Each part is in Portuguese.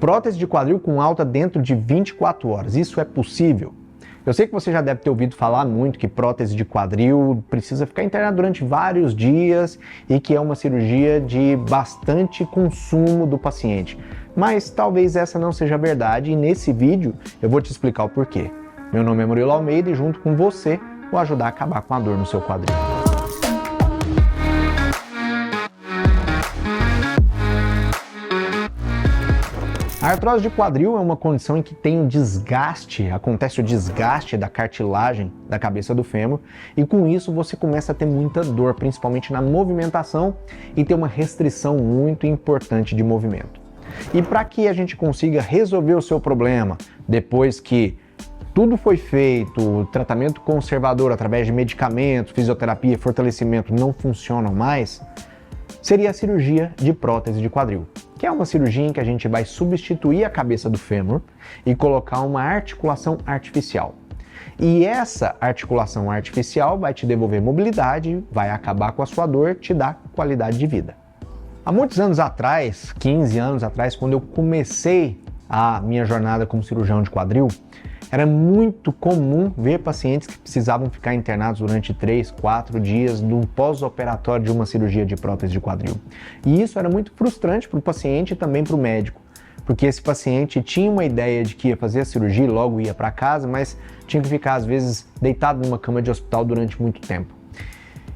prótese de quadril com alta dentro de 24 horas. Isso é possível? Eu sei que você já deve ter ouvido falar muito que prótese de quadril precisa ficar internada durante vários dias e que é uma cirurgia de bastante consumo do paciente. Mas talvez essa não seja a verdade e nesse vídeo eu vou te explicar o porquê. Meu nome é Murilo Almeida e junto com você vou ajudar a acabar com a dor no seu quadril. A artrose de quadril é uma condição em que tem um desgaste, acontece o desgaste da cartilagem da cabeça do fêmur e com isso você começa a ter muita dor, principalmente na movimentação e ter uma restrição muito importante de movimento. E para que a gente consiga resolver o seu problema, depois que tudo foi feito, o tratamento conservador através de medicamentos, fisioterapia, fortalecimento não funcionam mais, seria a cirurgia de prótese de quadril, que é uma cirurgia em que a gente vai substituir a cabeça do fêmur e colocar uma articulação artificial. E essa articulação artificial vai te devolver mobilidade, vai acabar com a sua dor, te dar qualidade de vida. Há muitos anos atrás, 15 anos atrás, quando eu comecei a minha jornada como cirurgião de quadril, era muito comum ver pacientes que precisavam ficar internados durante 3, 4 dias no pós-operatório de uma cirurgia de prótese de quadril. E isso era muito frustrante para o paciente e também para o médico, porque esse paciente tinha uma ideia de que ia fazer a cirurgia e logo ia para casa, mas tinha que ficar às vezes deitado numa cama de hospital durante muito tempo.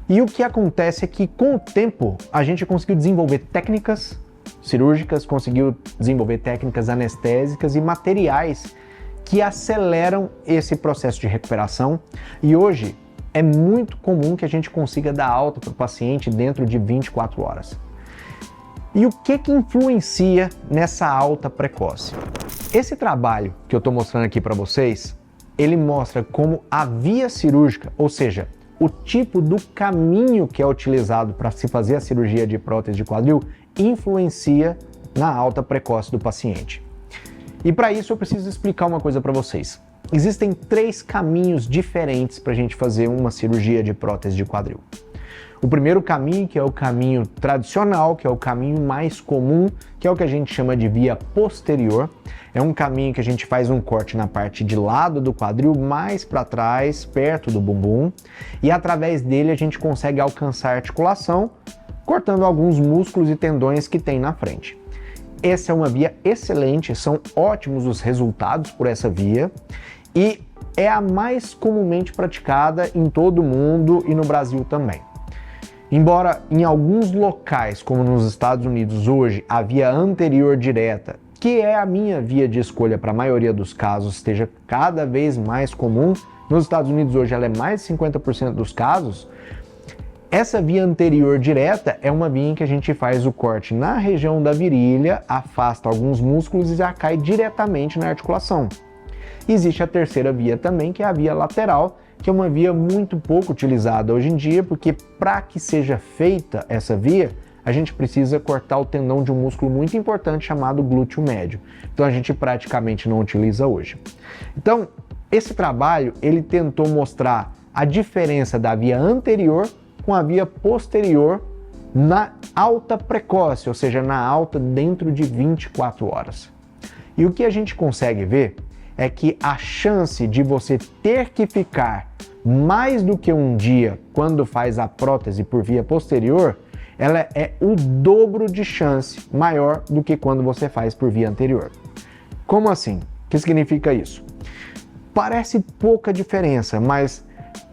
E o que acontece é que com o tempo a gente conseguiu desenvolver técnicas cirúrgicas, conseguiu desenvolver técnicas anestésicas e materiais que aceleram esse processo de recuperação e hoje é muito comum que a gente consiga dar alta para o paciente dentro de 24 horas. E o que influencia nessa alta precoce? Esse trabalho que eu estou mostrando aqui para vocês, ele mostra como a via cirúrgica, ou seja, o tipo do caminho que é utilizado para se fazer a cirurgia de prótese de quadril, influencia na alta precoce do paciente. E para isso eu preciso explicar uma coisa para vocês. Existem 3 caminhos diferentes para a gente fazer uma cirurgia de prótese de quadril. O primeiro caminho, que é o caminho tradicional, que é o caminho mais comum, que é o que a gente chama de via posterior. É um caminho que a gente faz um corte na parte de lado do quadril, mais para trás, perto do bumbum, e através dele a gente consegue alcançar a articulação, cortando alguns músculos e tendões que tem na frente. Essa é uma via excelente, são ótimos os resultados por essa via e é a mais comumente praticada em todo o mundo e no Brasil também. Embora em alguns locais, como nos Estados Unidos hoje, a via anterior direta, que é a minha via de escolha para a maioria dos casos, esteja cada vez mais comum, nos Estados Unidos hoje ela é mais de 50% dos casos, essa via anterior direta é uma via em que a gente faz o corte na região da virilha, afasta alguns músculos e já cai diretamente na articulação. Existe a terceira via também, que é a via lateral, que é uma via muito pouco utilizada hoje em dia, porque para que seja feita essa via, a gente precisa cortar o tendão de um músculo muito importante chamado glúteo médio. Então a gente praticamente não utiliza hoje. Então, esse trabalho, ele tentou mostrar a diferença da via anterior com a via posterior na alta precoce, ou seja, na alta dentro de 24 horas. E o que a gente consegue ver é que a chance de você ter que ficar mais do que um dia quando faz a prótese por via posterior, ela é o dobro de chance maior do que quando você faz por via anterior. Como assim? O que significa isso? Parece pouca diferença, mas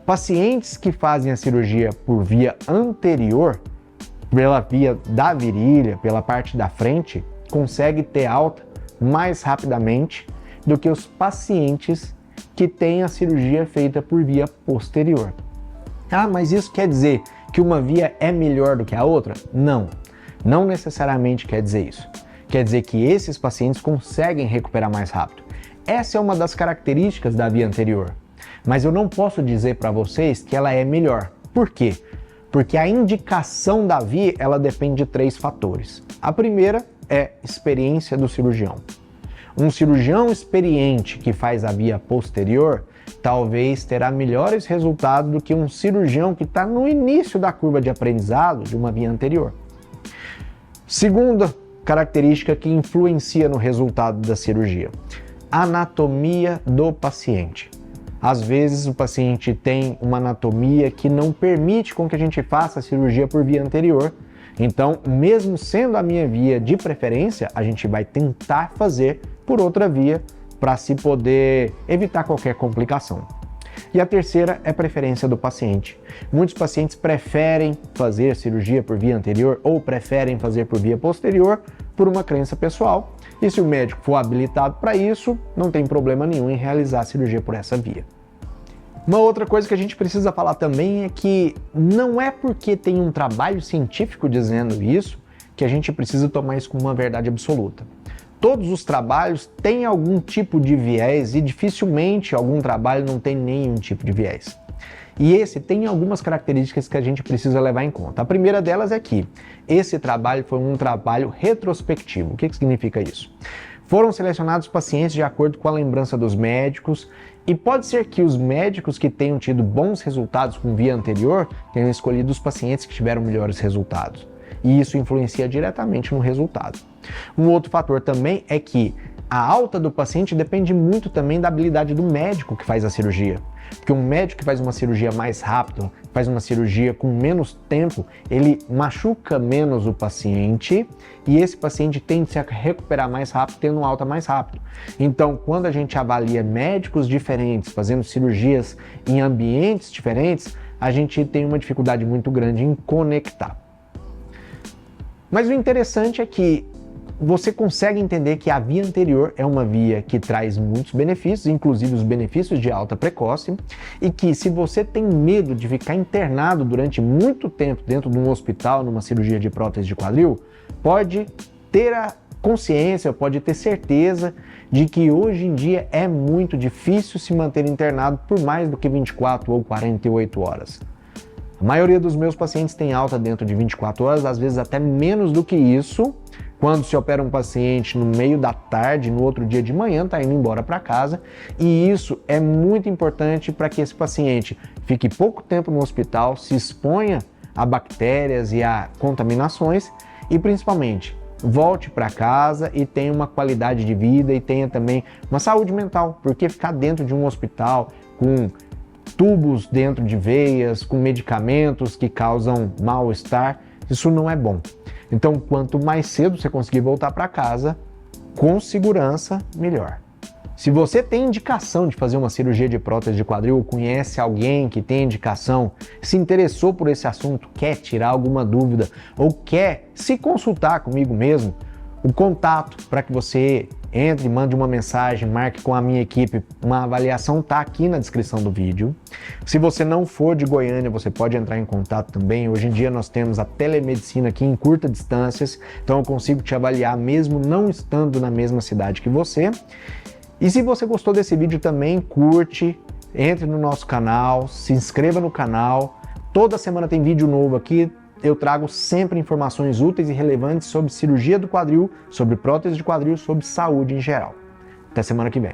pacientes que fazem a cirurgia por via anterior, pela via da virilha, pela parte da frente, conseguem ter alta mais rapidamente do que os pacientes que têm a cirurgia feita por via posterior. Ah, mas isso quer dizer que uma via é melhor do que a outra? Não, não necessariamente quer dizer isso. Quer dizer que esses pacientes conseguem recuperar mais rápido. Essa é uma das características da via anterior. Mas eu não posso dizer para vocês que ela é melhor. Por quê? Porque a indicação da via, ela depende de 3 fatores. A primeira é experiência do cirurgião. Um cirurgião experiente que faz a via posterior, talvez terá melhores resultados do que um cirurgião que está no início da curva de aprendizado de uma via anterior. Segunda característica que influencia no resultado da cirurgia. Anatomia do paciente. Às vezes o paciente tem uma anatomia que não permite com que a gente faça a cirurgia por via anterior. Então, mesmo sendo a minha via de preferência, a gente vai tentar fazer por outra via para se poder evitar qualquer complicação. E a terceira é preferência do paciente. Muitos pacientes preferem fazer cirurgia por via anterior ou preferem fazer por via posterior por uma crença pessoal. E se o médico for habilitado para isso, não tem problema nenhum em realizar a cirurgia por essa via. Uma outra coisa que a gente precisa falar também é que não é porque tem um trabalho científico dizendo isso que a gente precisa tomar isso como uma verdade absoluta. Todos os trabalhos têm algum tipo de viés e dificilmente algum trabalho não tem nenhum tipo de viés. E esse tem algumas características que a gente precisa levar em conta. A primeira delas é que esse trabalho foi um trabalho retrospectivo. O que significa isso? Foram selecionados pacientes de acordo com a lembrança dos médicos e pode ser que os médicos que tenham tido bons resultados com via anterior tenham escolhido os pacientes que tiveram melhores resultados. E isso influencia diretamente no resultado. Um outro fator também é que a alta do paciente depende muito também da habilidade do médico que faz a cirurgia. Porque um médico que faz uma cirurgia mais rápido, faz uma cirurgia com menos tempo, ele machuca menos o paciente e esse paciente tende a se recuperar mais rápido, tendo uma alta mais rápido. Então, quando a gente avalia médicos diferentes, fazendo cirurgias em ambientes diferentes, a gente tem uma dificuldade muito grande em conectar. Mas o interessante é que você consegue entender que a via anterior é uma via que traz muitos benefícios, inclusive os benefícios de alta precoce, e que se você tem medo de ficar internado durante muito tempo dentro de um hospital, numa cirurgia de prótese de quadril, pode ter a consciência, pode ter certeza de que hoje em dia é muito difícil se manter internado por mais do que 24 ou 48 horas. A maioria dos meus pacientes tem alta dentro de 24 horas, às vezes até menos do que isso. Quando se opera um paciente no meio da tarde, no outro dia de manhã, está indo embora para casa. E isso é muito importante para que esse paciente fique pouco tempo no hospital, se exponha a bactérias e a contaminações e principalmente volte para casa e tenha uma qualidade de vida e tenha também uma saúde mental, porque ficar dentro de um hospital com tubos dentro de veias, com medicamentos que causam mal-estar, isso não é bom. Então, quanto mais cedo você conseguir voltar para casa, com segurança, melhor. Se você tem indicação de fazer uma cirurgia de prótese de quadril, ou conhece alguém que tem indicação, se interessou por esse assunto, quer tirar alguma dúvida ou quer se consultar comigo mesmo, o contato para que você entre, mande uma mensagem, marque com a minha equipe, uma avaliação está aqui na descrição do vídeo. Se você não for de Goiânia, você pode entrar em contato também. Hoje em dia nós temos a telemedicina aqui em curtas distâncias, então eu consigo te avaliar mesmo não estando na mesma cidade que você. E se você gostou desse vídeo também, curte, entre no nosso canal, se inscreva no canal. Toda semana tem vídeo novo aqui. Eu trago sempre informações úteis e relevantes sobre cirurgia do quadril, sobre prótese de quadril, sobre saúde em geral. Até semana que vem.